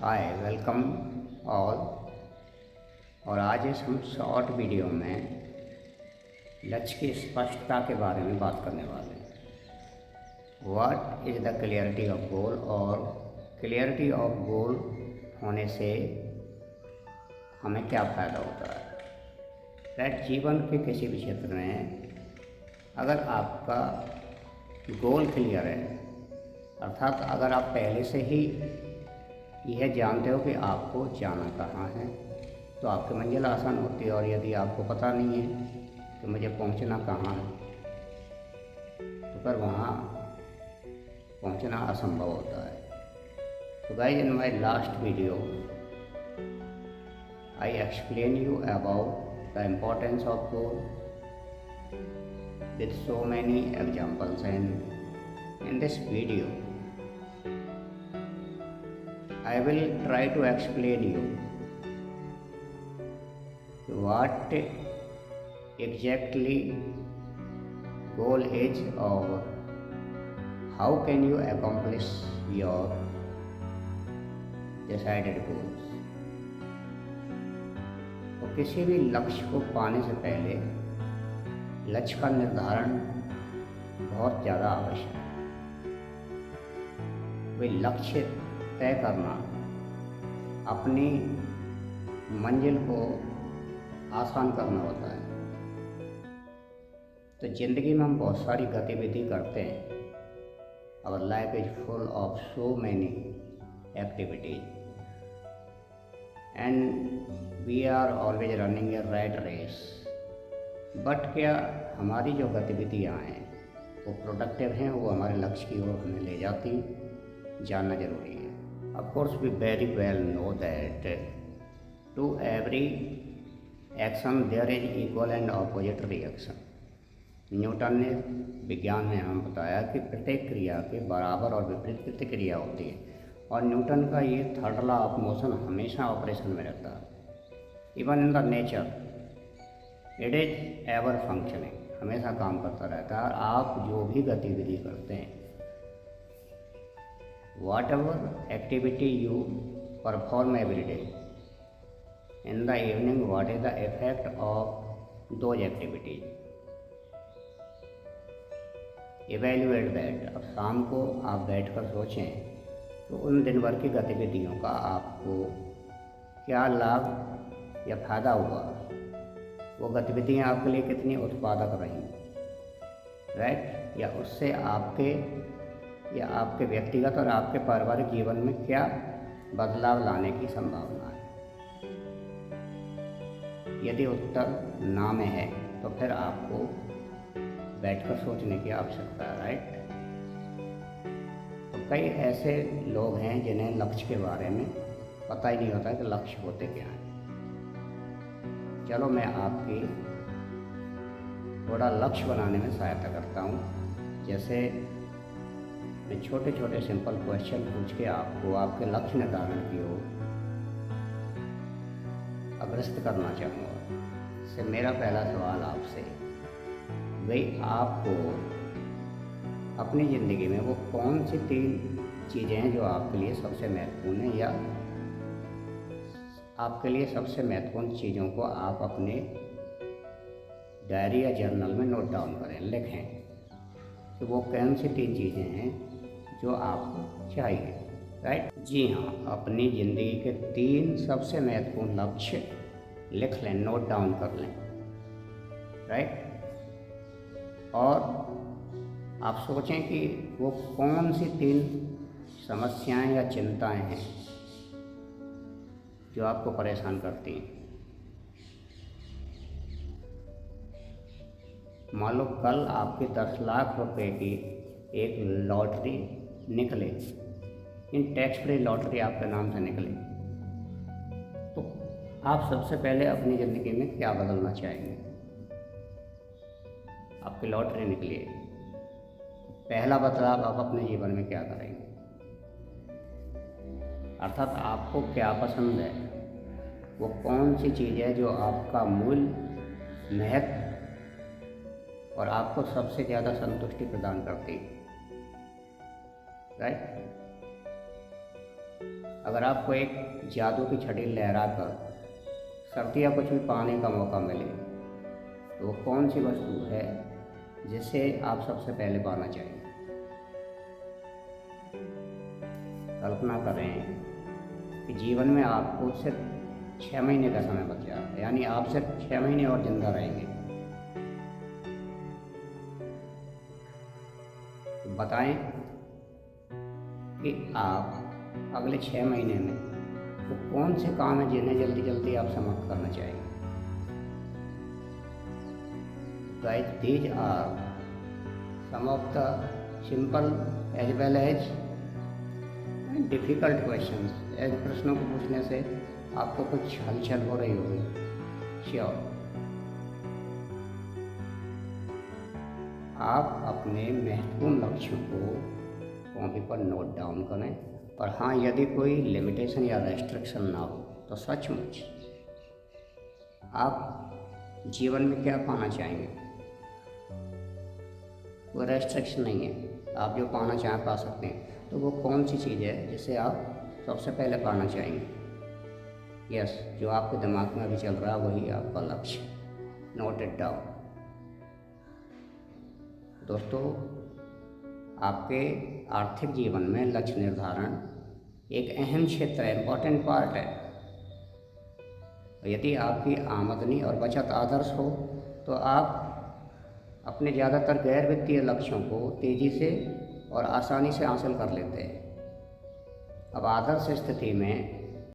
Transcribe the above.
Hi welcome all. और आज इस हम शॉर्ट वीडियो में लक्ष्य की स्पष्टता के बारे में बात करने वाले हैं। What is the clarity of goal, और क्लियरिटी ऑफ गोल होने से हमें क्या फ़ायदा होता है। दैट जीवन के किसी भी क्षेत्र में अगर आपका गोल क्लियर है, अर्थात अगर आप पहले से ही यह जानते हो कि आपको जाना कहाँ है, तो आपकी मंजिल आसान होती है। और यदि आपको पता नहीं है कि मुझे पहुंचना कहाँ है, तो फिर वहाँ पहुंचना असंभव होता है। तो guys, in my last video I explain you about the importance of goal with so many examples, and in this video I will try to explain you what exactly goal is, or how can you accomplish your decided goals। तो किसी भी लक्ष्य को पाने से पहले लक्ष्य का निर्धारण बहुत ज़्यादा आवश्यक है। वे लक्ष्य तय करना अपनी मंजिल को आसान करना होता है। तो ज़िंदगी में हम बहुत सारी गतिविधि करते हैं। Our life is full of so many activities and we are always running a rat race. But क्या हमारी जो गतिविधियाँ हैं वो प्रोडक्टिव हैं, वो हमारे लक्ष्य की ओर हमें ले जाती, जानना जरूरी है। Of course we very well know that to every action there is equal and opposite reaction. Newton ने विज्ञान में हमें बताया कि प्रत्येक क्रिया के बराबर और विपरीत प्रतिक्रिया होती है, और न्यूटन का ये थर्ड लॉ ऑफ मोशन हमेशा ऑपरेशन में रहता है। Even in the nature it is ever functioning, हमेशा काम करता रहता है। और आप जो भी गतिविधि करते हैं, whatever activity you perform every day, in the evening what is the effect of those activities, evaluate that. अब शाम को आप बैठकर सोचें तो उन दिन भर की गतिविधियों का आपको क्या लाभ या फ़ायदा हुआ, वो गतिविधियाँ आपके लिए कितनी उत्पादक रहीं, राइट। या उससे आपके व्यक्तिगत और आपके पारिवारिक जीवन में क्या बदलाव लाने की संभावना है। यदि उत्तर ना में है तो फिर आपको बैठकर सोचने की आवश्यकता है, राइट। तो कई ऐसे लोग हैं जिन्हें लक्ष्य के बारे में पता ही नहीं होता कि लक्ष्य होते क्या हैं। चलो मैं आपकी थोड़ा लक्ष्य बनाने में सहायता करता हूँ। जैसे मैं छोटे छोटे सिंपल क्वेश्चन पूछ के आपको आपके लक्ष्य निर्धारण की ओर अग्रसर करना चाहूँगा। इससे मेरा पहला सवाल आपसे, भाई आपको अपनी ज़िंदगी में वो कौन सी 3 चीज़ें हैं जो आपके लिए सबसे महत्वपूर्ण है, या आपके लिए सबसे महत्वपूर्ण चीज़ों को आप अपने डायरी या जर्नल में नोट डाउन करें, लिखें कि वो कौन सी 3 चीज़ें हैं जो आपको चाहिए, राइट। जी हाँ, अपनी ज़िंदगी के 3 सबसे महत्वपूर्ण लक्ष्य लिख लें, नोट डाउन कर लें, राइट। और आप सोचें कि वो कौन सी 3 समस्याएं या चिंताएं हैं जो आपको परेशान करती हैं। मान लो कल आपके 10 लाख रुपए की एक लॉटरी निकले, इन टैक्स फ्री लॉटरी आपके नाम से निकले, तो आप सबसे पहले अपनी ज़िंदगी में क्या बदलना चाहेंगे। आपकी लॉटरी निकली है, पहला बदलाव आप अपने जीवन में क्या करेंगे। अर्थात आपको क्या पसंद है, वो कौन सी चीज़ है जो आपका मूल्य, महत्व और आपको सबसे ज़्यादा संतुष्टि प्रदान करती है, राइट। अगर आपको एक जादू की छड़ी लहरा कर शर्त या कुछ भी पाने का मौका मिले तो वो कौन सी वस्तु है जिसे आप सबसे पहले पाना चाहेंगे? कल्पना करें कि जीवन में आपको सिर्फ 6 महीने का समय बचा है, यानी आप सिर्फ 6 महीने और जिंदा रहेंगे। तो बताएं कि आप अगले 6 महीने में वो कौन से काम है जिन्हें जल्दी जल्दी आप समाप्त करना चाहेंगे। Guys, these are some of the simple as well as difficult questions. ऐसे प्रश्नों को पूछने से आपको कुछ हलचल हो रही होगी। श्योर आप अपने महत्वपूर्ण लक्ष्यों को कॉपी पर नोट डाउन करें, और हाँ, यदि कोई लिमिटेशन या रेस्ट्रिक्शन ना हो तो सचमुच आप जीवन में क्या पाना चाहेंगे। कोई रेस्ट्रिक्शन नहीं है, आप जो पाना चाहें पा सकते हैं। तो वो कौन सी चीज़ है जिसे आप सबसे पहले पाना चाहेंगे? यस, जो आपके दिमाग में अभी चल रहा है वही आपका लक्ष्य। Note it down. दोस्तों, आपके आर्थिक जीवन में लक्ष्य निर्धारण एक अहम क्षेत्र है, इम्पॉर्टेंट पार्ट है। यदि आपकी आमदनी और बचत आदर्श हो तो आप अपने ज़्यादातर गैर वित्तीय लक्ष्यों को तेज़ी से और आसानी से हासिल कर लेते हैं। अब आदर्श स्थिति में